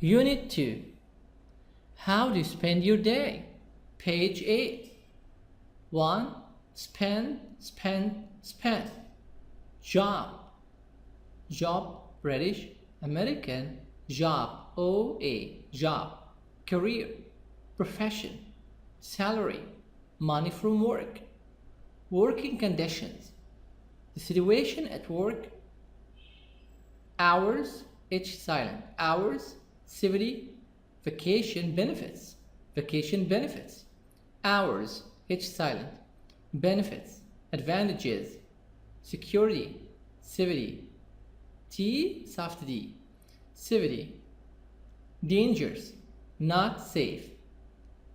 Unit 2. How do you spend your day? Page 8. 1. Spend, spend, spend. Job. Job, British, American. Job, OA, job. Career, profession, salary, money from work. Working conditions, the situation at work. Hours, H silent. Hours, activity, vacation, benefits. Vacation benefits. Hours, H silent. Benefits, advantages, security, activity. T soft D. Activity. Dangers, not safe.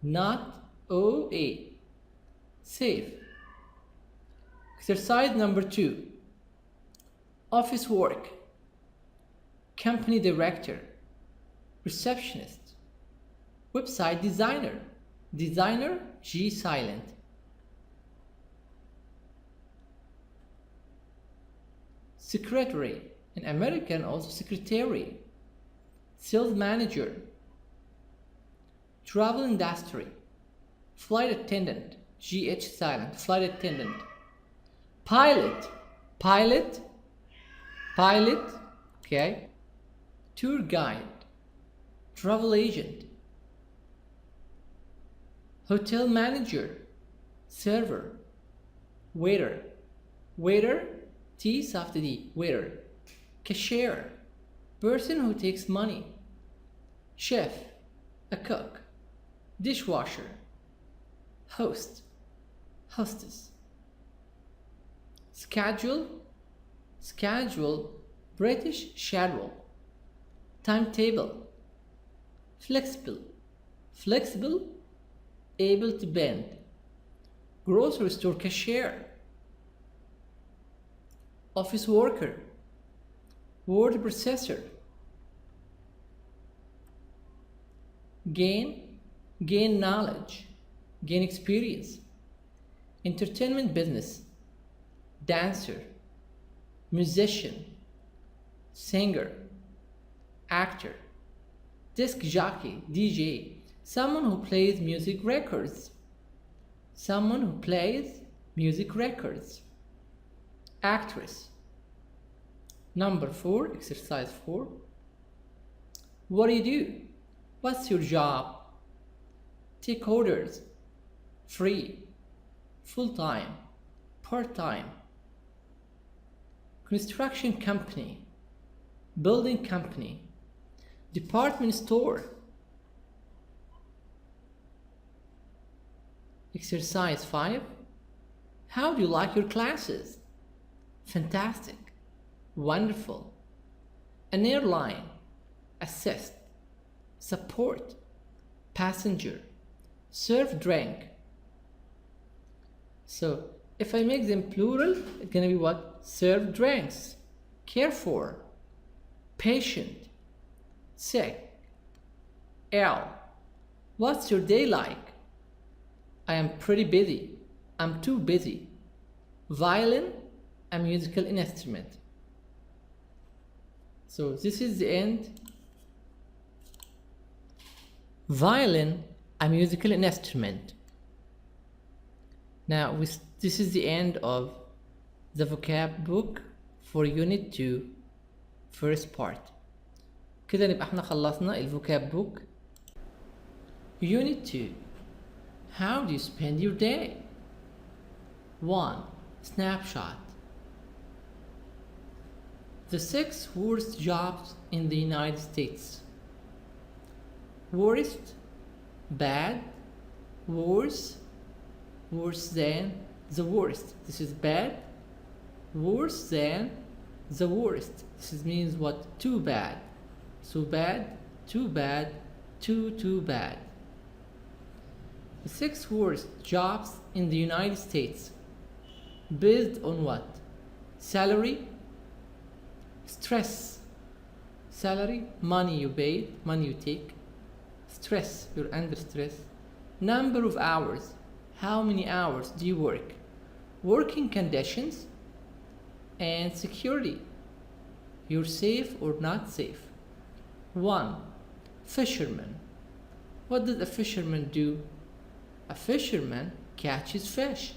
Not OA. Safe. Exercise number 2. Office work. Company director. Receptionist. Website designer. Designer, G silent. Secretary. In American also secretary. Sales manager. Travel industry. Flight attendant, GH silent. Flight attendant. Pilot. Pilot. Pilot. Okay. Tour guide. Travel agent. Hotel manager. Server. Waiter. Waiter, T soft D. Waiter. Cashier. Person who takes money. Chef. A cook. Dishwasher. Host. Hostess. Schedule. Schedule, British schedule. Timetable. Flexible. Flexible, able to bend. Grocery store cashier. Office worker. Word processor. Gain knowledge, gain experience. Entertainment business. Dancer. Musician. Singer. Actor. Disc jockey, DJ. Someone who plays music records. Someone who plays music records. Actress. Number 4, exercise 4. What do you do? What's your job? Take orders. Free. Full-time. Part-time. Construction company. Building company. Department store. Exercise 5. How do you like your classes? Fantastic. Wonderful. An airline. Assist. Support. Passenger. Serve drink. So if I make them plural, it's gonna be what? Serve drinks. Care for. Patient. Sick. Ill. What's your day like? I am pretty busy. I'm too busy. Violin, a musical instrument. So this is the end. Violin, a musical instrument. Now this is the end of the vocab book for unit 2 first part. كده نبقى احنا خلصنا الفوكاب book. Unit 2. How do you spend your day? 1. Snapshot. The 6 worst jobs in the United States. Worst, bad, worse, worse than, the worst. This is bad. Worse than, the worst. This means what? Too bad. So bad, too bad, too bad. The 6 worst jobs in the United States. Based on what? Salary, stress. Salary, money you pay, money you take. Stress, you're under stress. Number of hours, how many hours do you work? Working conditions and security. you're safe or not safe. 1. Fisherman. What does a fisherman do? A fisherman catches fish.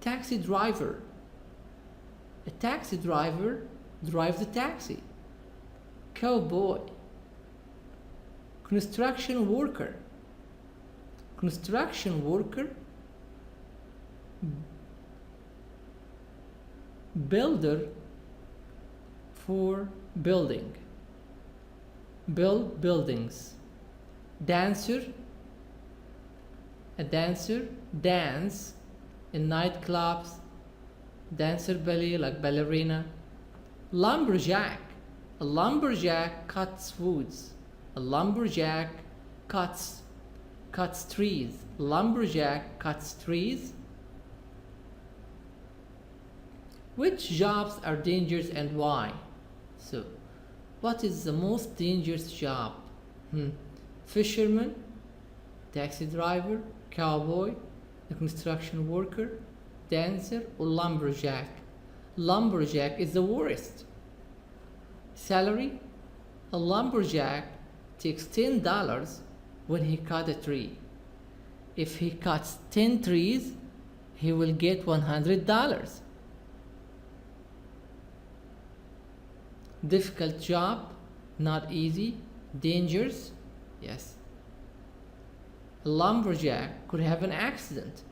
Taxi driver. A taxi driver drives a taxi. Cowboy. Construction worker. Construction worker. Builder for building. Build buildings. Dancer. A dancer dance in nightclubs. Dancer ballet like ballerina. Lumberjack. A lumberjack cuts woods. A lumberjack cuts trees. Lumberjack cuts trees. Which jobs are dangerous and why? So, what is the most dangerous job? Fisherman, taxi driver, cowboy, a construction worker, dancer, or lumberjack? Lumberjack is the worst. Salary? A lumberjack takes $10 when he cut a tree. If he cuts 10 trees, he will get $100. Difficult job, not easy, dangerous, yes. A lumberjack could have an accident.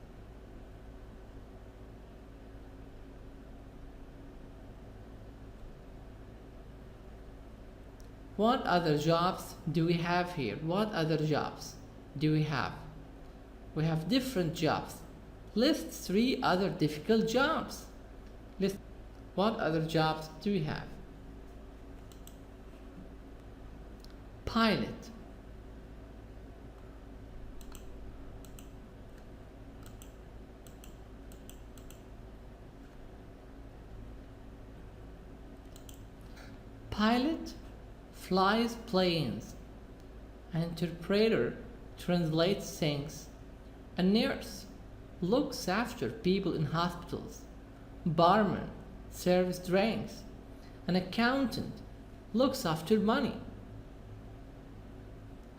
What other jobs do we have here? What other jobs do we have? We have different jobs. List 3 other difficult jobs. List what other jobs do we have? Pilot. Pilot flies planes. An interpreter translates things. A nurse looks after people in hospitals. Barman serves drinks. An accountant looks after money.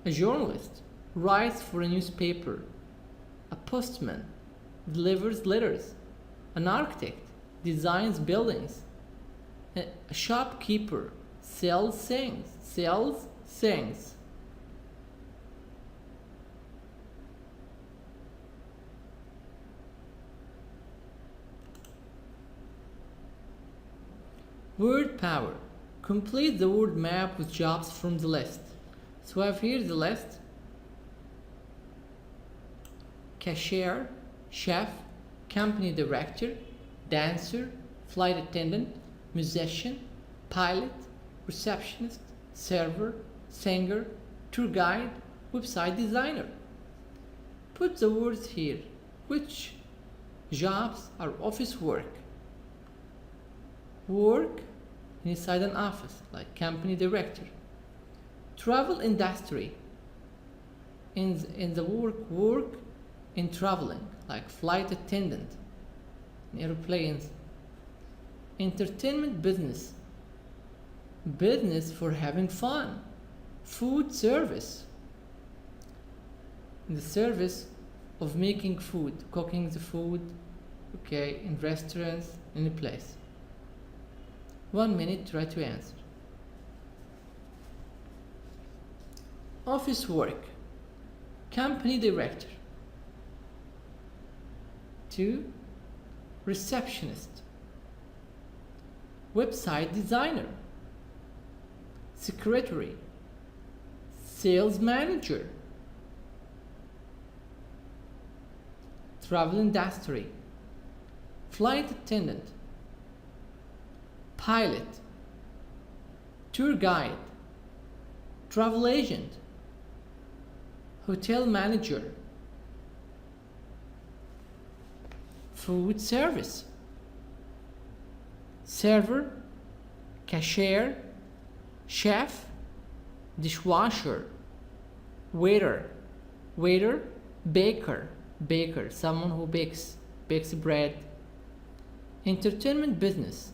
A journalist writes for a newspaper. A postman delivers letters. An architect designs buildings. A shopkeeper sells things. Word power. Complete the word map with jobs from the list. So I have here the list. Cashier, chef, company director, dancer, flight attendant, musician, pilot, receptionist, server, singer, tour guide, website designer. Put the words here. Which jobs are office work? Work inside an office, like company director. Travel industry. In the work in traveling, like flight attendant, in airplanes. Entertainment business. Business for having fun. Food service. The service of making food, cooking the food, okay, in restaurants, any place. 1 minute, try to answer. Office work. Company director. 2. Receptionist. Website designer. Secretary. Sales manager. Travel industry. Flight attendant. Pilot. Tour guide. Travel agent. Hotel manager. Food service. Server. Cashier. Chef. Dishwasher. Waiter. Baker, someone who bakes bread. Entertainment business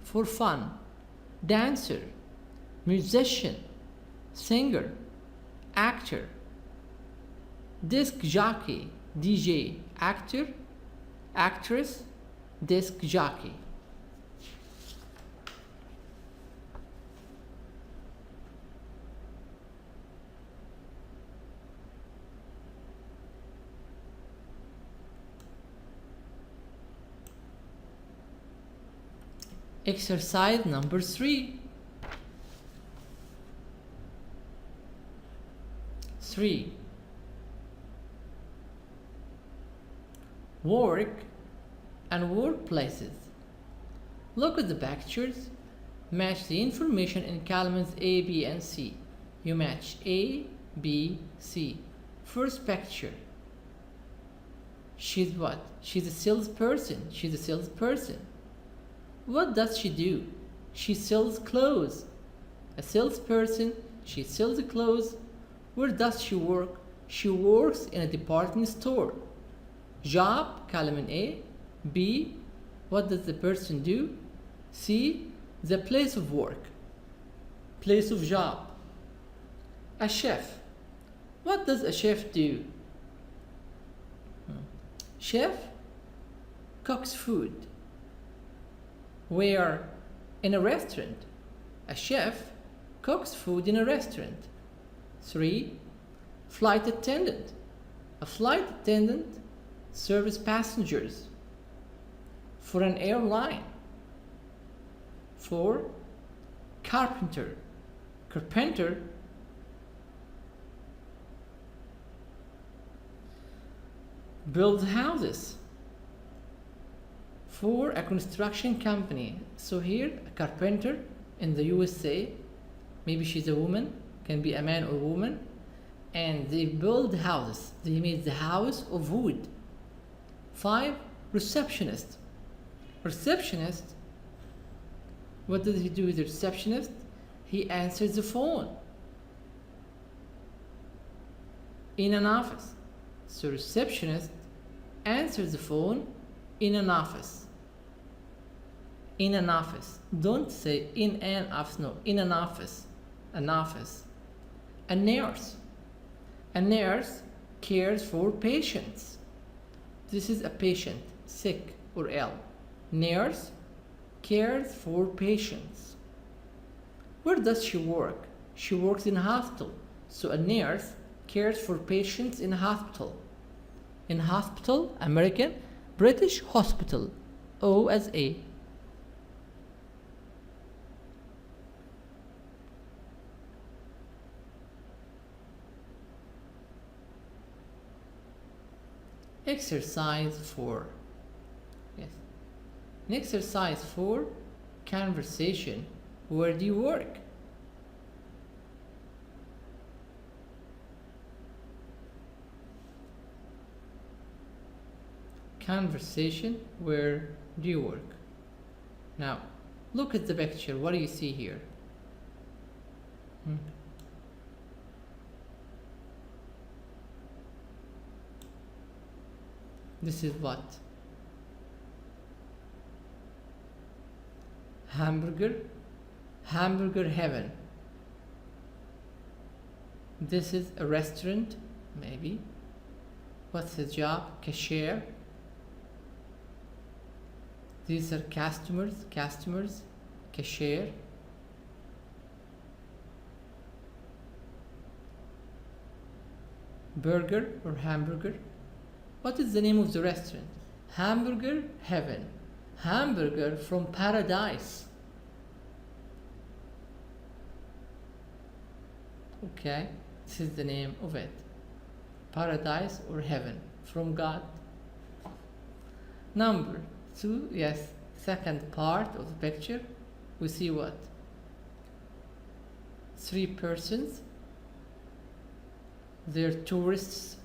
for fun. dancer, musician, singer, actor, disc jockey, DJ, actor, actress, disc jockey. Exercise number 3. 3. Work and workplaces. Look at the pictures. Match the information in columns A, B, and C. You match A, B, C. First picture. She's what? She's a salesperson. She's a salesperson. What does she do? She sells clothes. A salesperson, she sells clothes. Where does she work? She works in a department store. Job, column in A. B, what does the person do? C, the place of work. Place of job. A chef. What does a chef do? Chef cooks food. Where? In a restaurant. A chef cooks food in a restaurant. 3. Flight attendant. A flight attendant serves passengers for an airline. 4. Carpenter. Carpenter builds houses for a construction company. So here, a carpenter in the USA, maybe she's a woman, can be a man or woman, and they build houses. They made the house of wood. 5. Receptionist. Receptionist, what does he do with the receptionist? He answers the phone in an office. So receptionist answers the phone in an office. In an office. Don't say in an office, no, in an office. An office. A nurse. A nurse cares for patients. This is a patient, sick or ill. Nurse cares for patients. Where does she work? She works in a hospital. So a nurse cares for patients in a hospital. In hospital, American, British hospital. O as A. Exercise 4. Yes. In exercise 4, conversation. Where do you work? Conversation. Where do you work? Now, look at the picture. What do you see here? This is what? Hamburger. Hamburger heaven. This is a restaurant, maybe. What's his job? Cashier. These are customers, cashier. Burger or hamburger. What is the name of the restaurant? Hamburger Heaven. Hamburger from paradise. Okay, this is the name of it. Paradise or heaven from God. Number 2, yes, second part of the picture. We see what? 3 persons. They're tourists.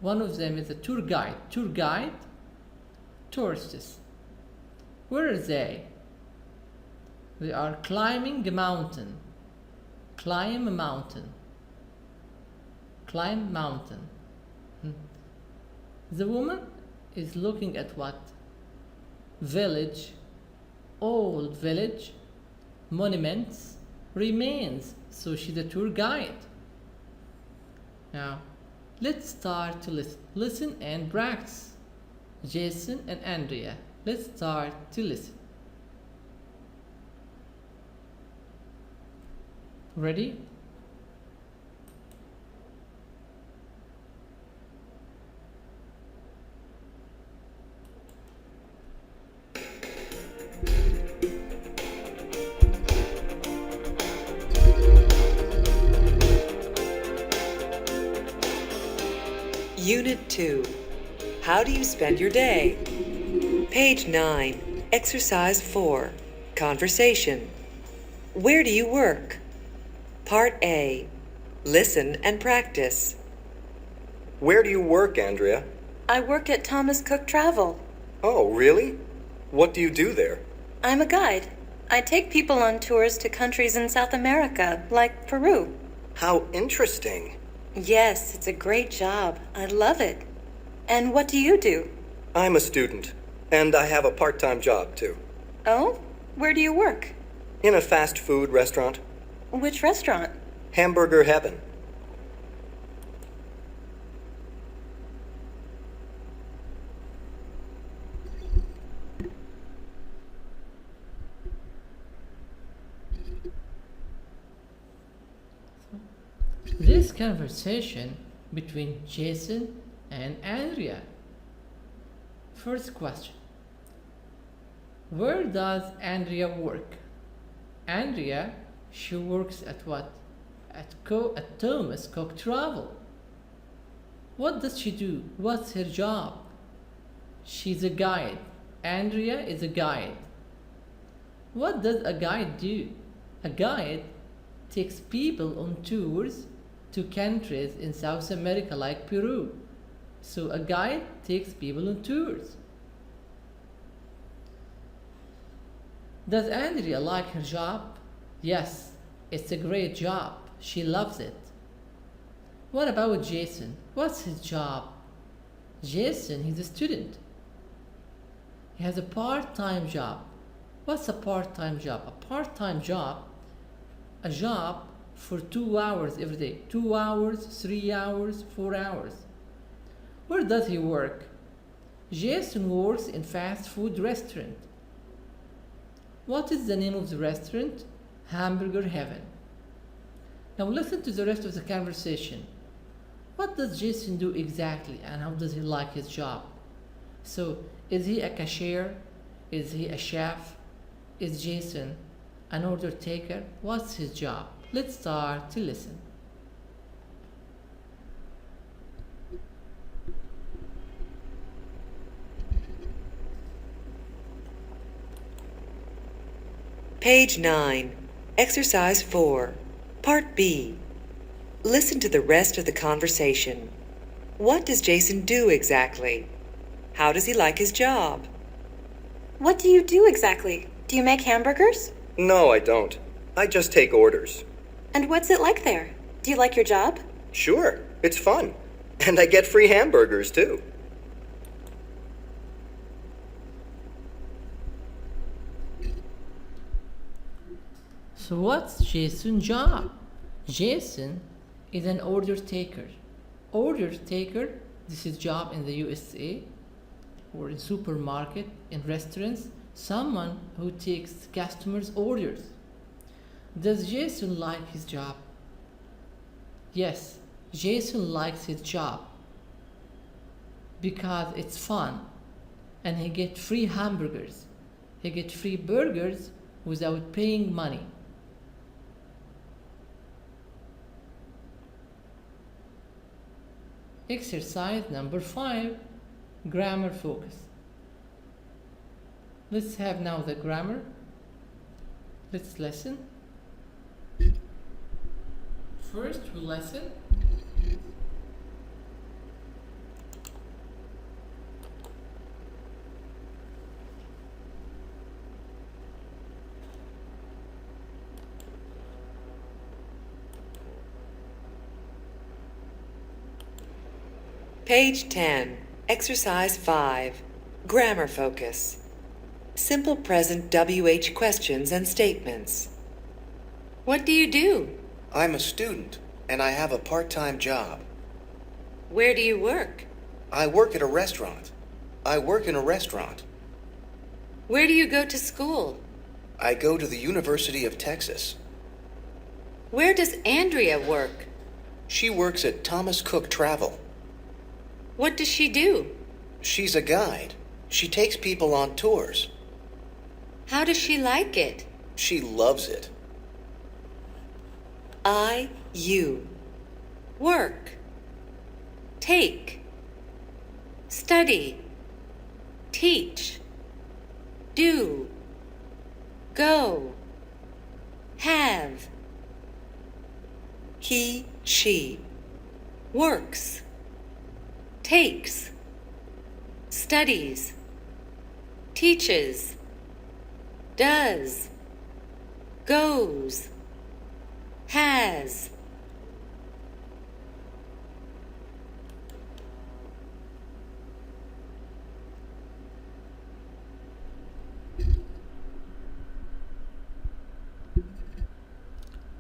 One of them is a tour guide. Tourists. Where are they? They are climbing a mountain. Climb mountain. The woman is looking at what? Village old village, monuments, remains. So she's a tour guide. Now, let's start to listen. Listen and practice. Jason and Andrea, let's start to listen. Ready? Unit 2. How do you spend your day? Page 9. Exercise 4. Conversation. Where do you work? Part A. Listen and practice. Where do you work, Andrea? I work at Thomas Cook Travel. Oh, really? What do you do there? I'm a guide. I take people on tours to countries in South America, like Peru. How interesting. Yes, it's a great job. I love it. And what do you do? I'm a student, and I have a part-time job, too. Oh? Where do you work? In a fast food restaurant. Which restaurant? Hamburger Heaven. This conversation between Jason and Andrea. First question. Where does Andrea work? Andrea, she works at what? At Thomas Cook Travel. What does she do? What's her job? She's a guide. Andrea is a guide. What does a guide do? A guide takes people on tours to countries in South America like Peru. So a guide takes people on tours. Does Andrea like her job? Yes, it's a great job. She loves it. What about Jason? What's his job? Jason, he's a student. He has a part-time job. What's a part-time job? A part-time job, a job for 2 hours every day. 2 hours, 3 hours, 4 hours. Where does he work? Jason works in fast food restaurant. What is the name of the restaurant? Hamburger Heaven. Now listen to the rest of the conversation. What does Jason do exactly, and how does he like his job? So, is he a cashier? Is he a chef? Is Jason an order taker? What's his job? Let's start to listen. Page 9. Exercise 4. Part B. Listen to the rest of the conversation. What does Jason do exactly? How does he like his job? What do you do exactly? Do you make hamburgers? No, I don't. I just take orders. And what's it like there? Do you like your job? Sure, it's fun. And I get free hamburgers, too. So what's Jason's job? Jason is an order taker. Order taker, this is job in the USA or in supermarket, in restaurants, someone who takes customers' orders. Does Jason like his job? Yes, Jason likes his job because it's fun and he gets free hamburgers. He gets free burgers without paying money. Exercise number 5, grammar focus. Let's have now the grammar. Let's listen. First we listen. Page 10. Exercise 5. Grammar focus. Simple present WH questions and statements. What do you do? I'm a student, and I have a part-time job. Where do you work? I work at a restaurant. I work in a restaurant. Where do you go to school? I go to the University of Texas. Where does Andrea work? She works at Thomas Cook Travel. What does she do? She's a guide. She takes people on tours. How does she like it? She loves it. You. Work. Take. Study. Teach. Do. Go. Have. He, she. Works. Takes. Studies. Teaches. Does. Goes. Has.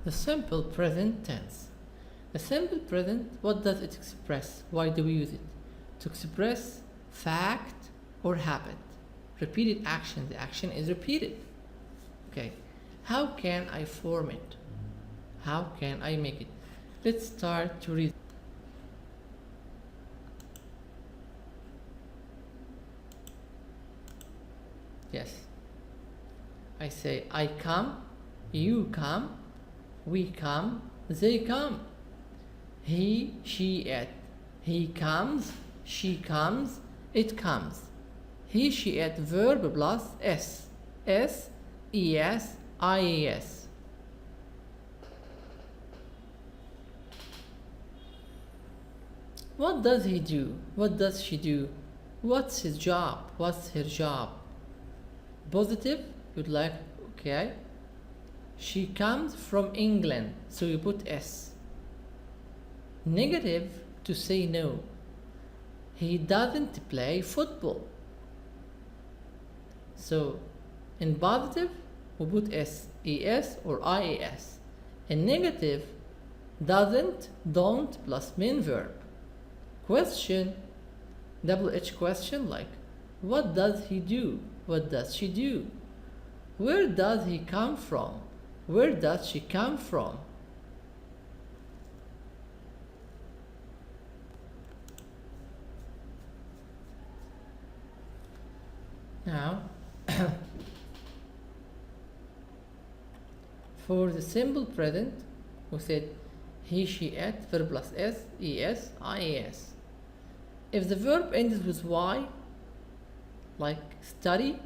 The simple present tense. The simple present, what does it express? Why do we use it? To express fact or habit. Repeated action. The action is repeated. Okay. How can I form it? How can I make it? Let's start to read. Yes. I say I come, you come, we come, they come. He, she, it. He comes, she comes, it comes. He, she, it, verb plus s. S, es, ies. What does he do? What does she do? What's his job? What's her job? Positive, you'd like, okay. She comes from England, so you put S. Negative, to say no. He doesn't play football. So, in positive, we put S, ES or IAS. In negative, doesn't, don't plus main verb. Question, double H question like, what does he do? What does she do? Where does he come from? Where does she come from? Now, for the simple present, we said he, she, it, verb plus s, es, ias. If the verb ends with y, like study,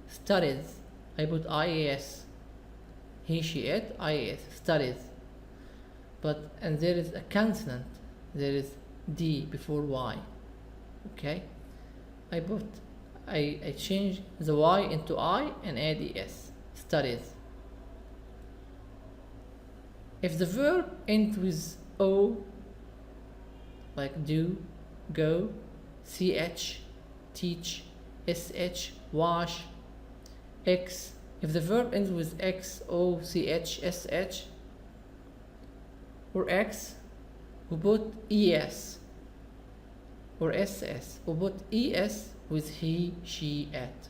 studies, I put ias. He, she, it, ias, studies. And there is a consonant, there is d before y. Okay, I change the y into I and add es, studies. If the verb ends with o, like do, go, ch, teach, sh, wash, x. If the verb ends with x, o, ch, sh, or x, we put es, or ss. We put es with he, she, it.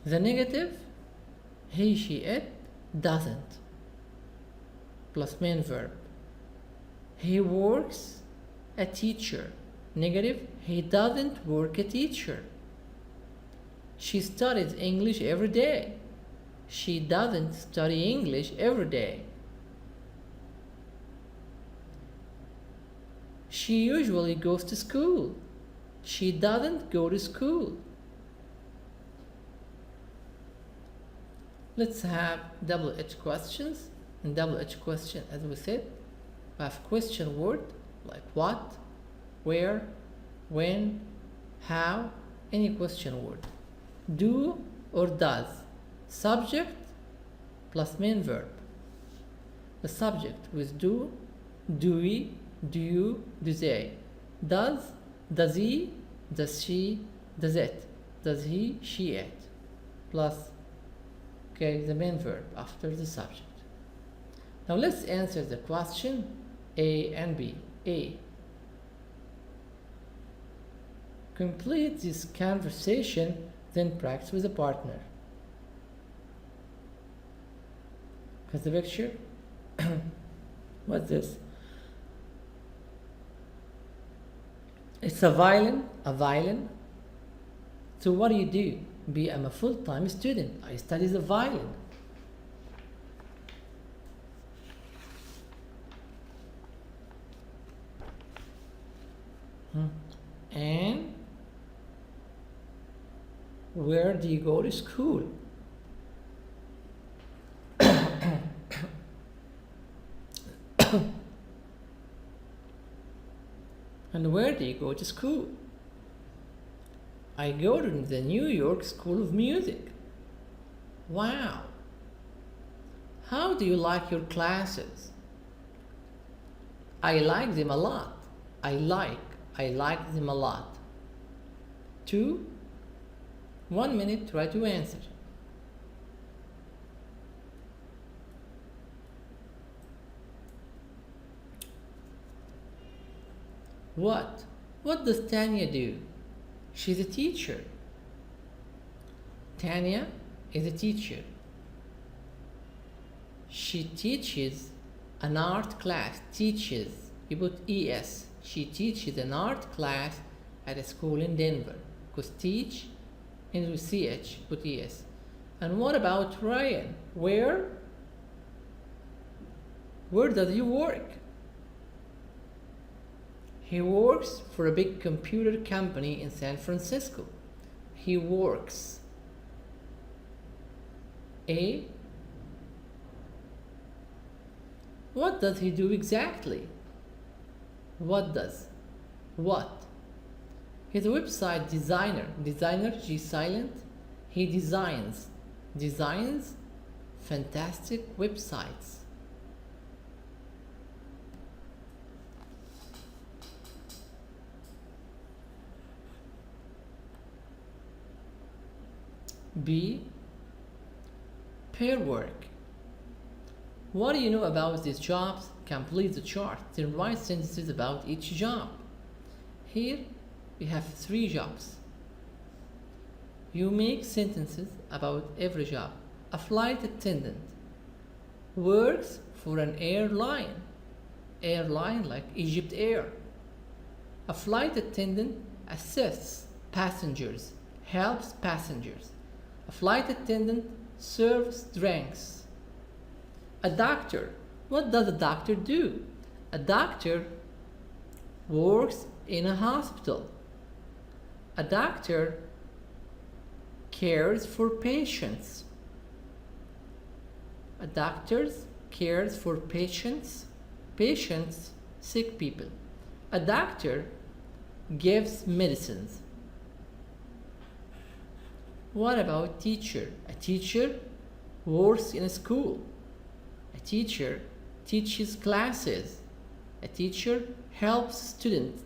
The negative, he, she, it, doesn't, plus main verb. He works a teacher. Negative, he doesn't work a teacher. She studies English every day. She doesn't study English every day. She usually goes to school. She doesn't go to school. Let's have double H questions. And double H question, as we said, we have question word like what, where, when, how, any question word. Do or does. Subject plus main verb. The subject with do we, do you, do they. Does he, does she, does it, does he, she, it, plus, okay, the main verb after the subject. Now let's answer the question A and B. A. Complete this conversation, then practice with a partner. Because the picture, what's this? It's a violin, So what do? I'm a full-time student. I study the violin. And where do you go to school? And where do you go to school? I go to the New York School of Music. Wow. How do you like your classes? I like them a lot. I like them a lot. 2. 1 minute, try to answer. What? What does Tanya do? She's a teacher. Tanya is a teacher. She teaches an art class. Teaches. You put ES. She teaches an art class at a school in Denver. Because teach ends with CH. Put ES. And what about Ryan? Where does he work? He works for a big computer company in San Francisco. He works. A. What does he do exactly? What? He's a website designer. Designer, G silent. He designs fantastic websites. B. Pair work. What do you know about these jobs? Complete the chart. Then write sentences about each job. Here we have 3 jobs. You make sentences about every job. A flight attendant works for an airline. Airline like Egypt Air. A flight attendant assists passengers, helps passengers. A flight attendant serves drinks. A doctor. What does a doctor do? A doctor works in a hospital. A doctor cares for patients. A doctor cares for patients, sick people. A doctor gives medicines. What about teacher? A teacher works in a school. A teacher teaches classes. A teacher helps students.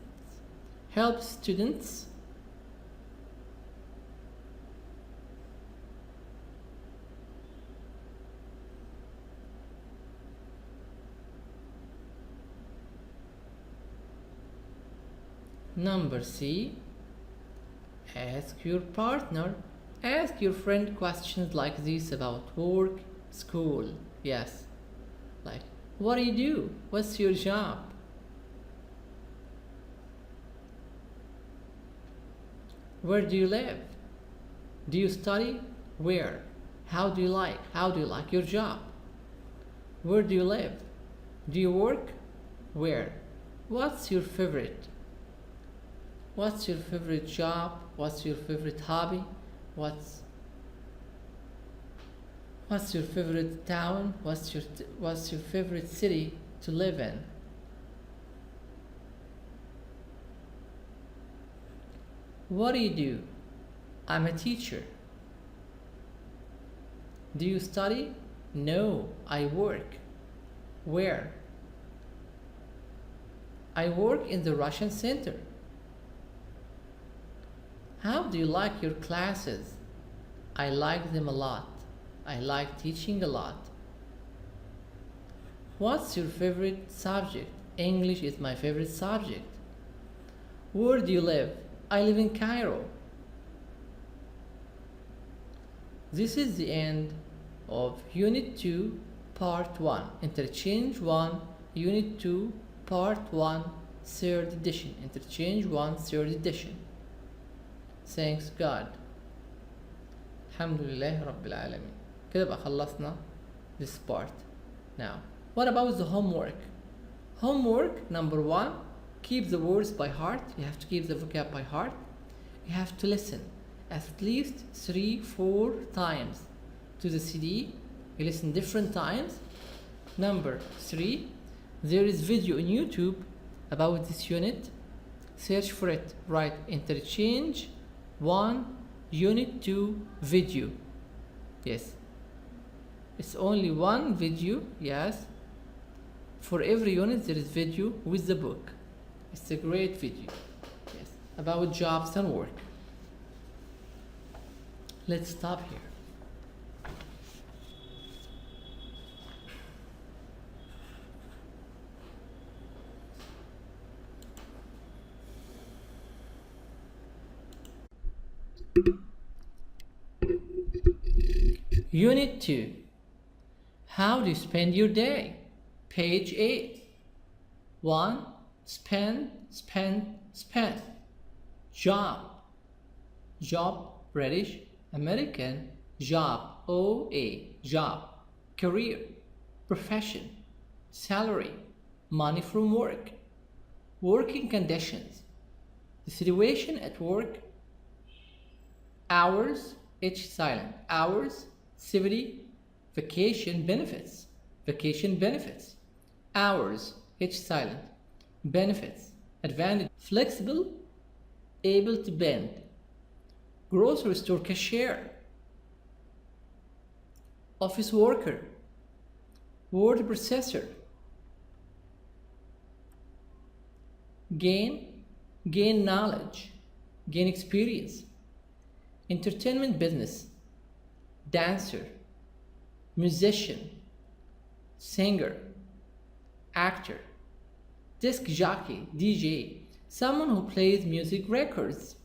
Number C. Ask your partner. Ask your friend questions like this about work, school. Yes. Like, what do you do? What's your job? Where do you live? Do you study? Where? How do you like your job? Where do you live? Do you work? Where? What's your favorite? What's your favorite job? What's your favorite hobby? What's your favorite town? What's your favorite city to live in? What do you do? I'm a teacher. Do you study? No, I work. Where? I work in the Russian Center. How do you like your classes? I like them a lot. I like teaching a lot. What's your favorite subject? English is my favorite subject. Where do you live? I live in Cairo. This is the end of Unit 2, Part 1. Interchange 1, Unit 2, Part 1, 3rd edition. Interchange 1, 3rd edition. Thanks God. الحمد لله رب العالمين. كده بقى خلصنا this part. Now, what about the homework? Homework number 1, keep the words by heart. You have to keep the vocab by heart. You have to listen at least 3-4 times to the CD. You listen different times. Number 3, there is video on YouTube about this unit. Search for it. Write Interchange 1 Unit 2 video. Yes, it's only one video. Yes, for every unit there is video with the book. It's a great video. Yes, about jobs and work. Let's stop here. Unit 2. How do you spend your day? Page 8. 1. Spend. Job. Job, British, American. Job, OA, job. Career, profession, salary, money from work. Working conditions, the situation at work. Hours, H silent. Hours, activity, vacation benefits. Vacation benefits. Hours, H silent. Benefits, advantage. Flexible, able to bend. Grocery store cashier. Office worker. Word processor. Gain knowledge. Gain experience. Entertainment business. Dancer. Musician. Singer. Actor. Disc jockey, DJ. Someone who plays music records.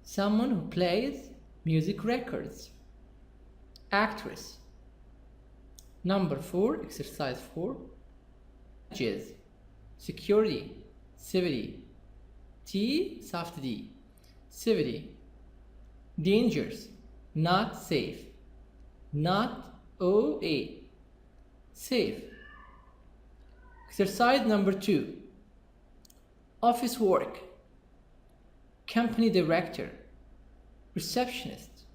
Someone who plays music records. Actress. Number 4, exercise 4. Jazz. Security. Civility. T, soft D. Civility. Dangers. Not safe. Not OA. Safe. Exercise number 2. Office work. Company director. Receptionist.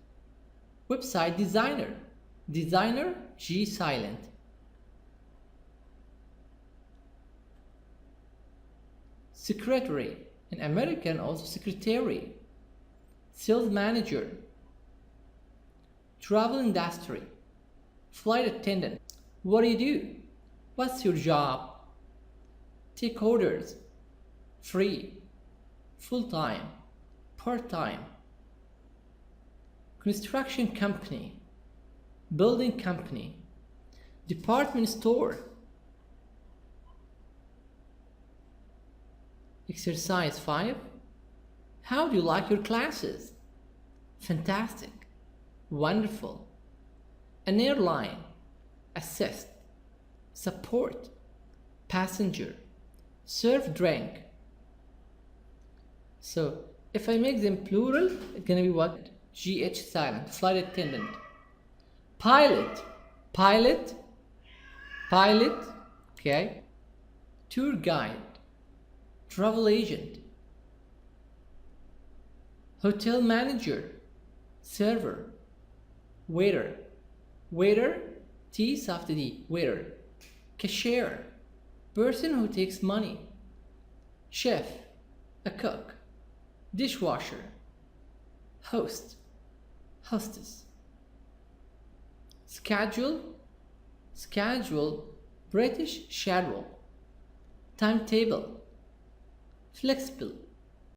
Website designer. Designer, G silent. Secretary. In American also secretary. Sales manager. Travel industry. Flight attendant. What do you do? What's your job? Take orders. Free. Full-time. Part-time. Construction company. Building company. Department store. Exercise 5. How do you like your classes? Fantastic. Wonderful. An airline. Assist. Support. Passenger. Serve drink. So if I make them plural, it's gonna be what? GH silent. Flight attendant. Pilot. Pilot. Pilot. Okay. Tour guide. Travel agent. Hotel manager. Server. Waiter. Waiter. T soft D. Waiter. Cashier. Person who takes money. Chef. A cook. Dishwasher. Host. Hostess. Schedule. Schedule. British schedule. Timetable. Flexible.